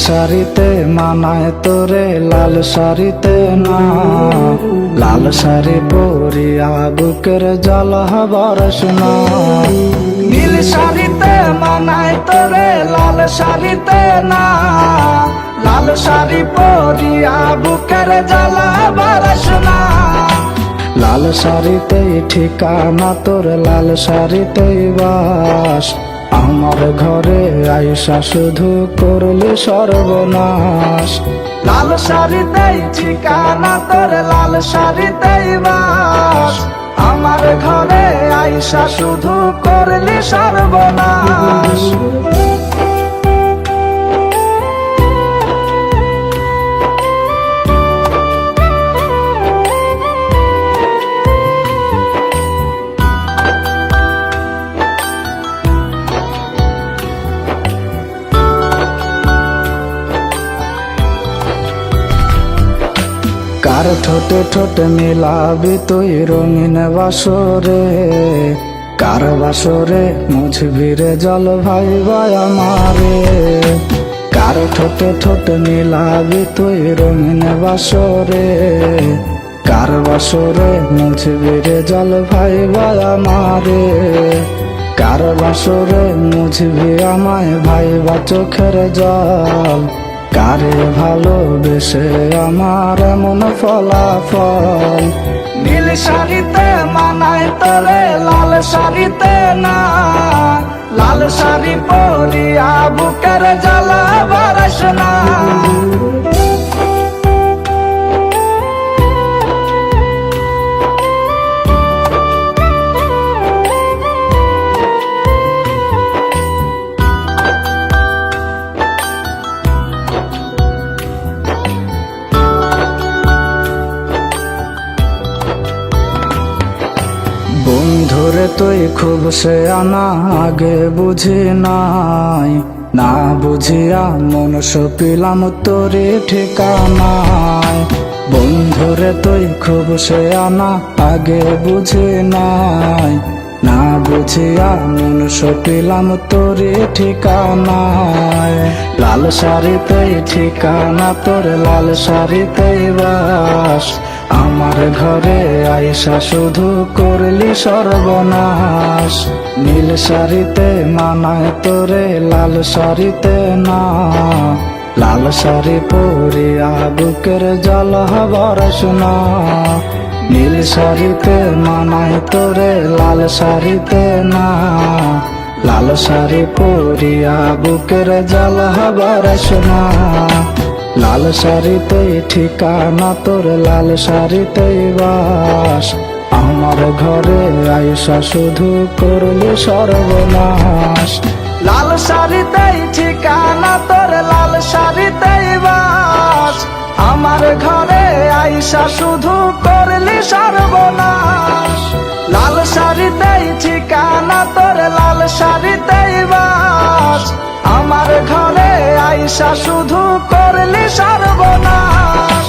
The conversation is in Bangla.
শাড়িতে মানায় তোরে লাল শাড়িতে না, লাল শাড়ি পরিয়া বুকের জল বরসনা। নীল শাড়িতে মানায় তোরে লাল শাড়িতে না, লাল শাড়ি পরিয়া বুকের জল বরসনা। লাল শাড়িতেই ঠিকানা তোর, লাল শাড়িতেই বাস, আমার ঘরে আইসা শুধু করলি সর্বনাশ। লাল শাড়িতেই ঠিকানা তোর, লাল শাড়িতেই বাস, আমার ঘরে আইসা শুধু করলি সর্বনাশ। কার ঠোঁটে ঠোঁটে মিলাবি তুই রঙিন বাসরে, কার বাসরে মুছবি রে জল ভাই আমারে। কার ঠোঁটে ঠোঁটে মিলাবি তুই রঙিন বাসরে, কার বাসরে মুছবি রে জল ভাই আমারে। কার বাসরে মুছবি আমায় ভাইবা চোখের জল, কারে ভালোবেসে আমার এমন ফলাফল। নীল শাড়িতে মানায় তোরে লাল শাড়িতে না, লাল শাড়ি পরিয়া বুকের জ্বালা বরসনা। বন্ধুরে তুই খুব সে আনা আগে বুঝি নাই, না বুঝিয়া মন সপিলাম তোরে ঠিকানায়। বন্ধুরে তুই খুব সে আনা আগে বুঝি নাই, না বুঝিয়া মন সপিলাম তোরে ঠিকানায়। লাল শাড়িতেই ঠিকানা তোর, লাল শাড়িতেই বাস, আমার ঘরে আইসা শুধু করলি সর্বনাশ। নীল শাড়িতে মানায় তোরে লাল শাড়িতে না, লাল শাড়ি পরিয়া বুকের জল বরসনা। নীল শাড়িতে মানায় তোরে লাল শাড়িতে না, লাল শাড়ি পরিয়া বুকের জল বরসনা। লাল শাড়িতেই ঠিকানা তোর, লাল শাড়িতেই বাস, আমার ঘরে আইসা শুধু করলি সর্বনাশ। লাল শাড়িতেই ঠিকানা তোর, লাল শাড়িতেই বাস, আমার ঘরে আইসা শুধু করলি সর্বনাশ। লাল শাড়িতেই ঠিকানা তোর, লাল শাড়িতেই বাস, আমার ঘরে আইসা শুধু করলি সর্বনাশ।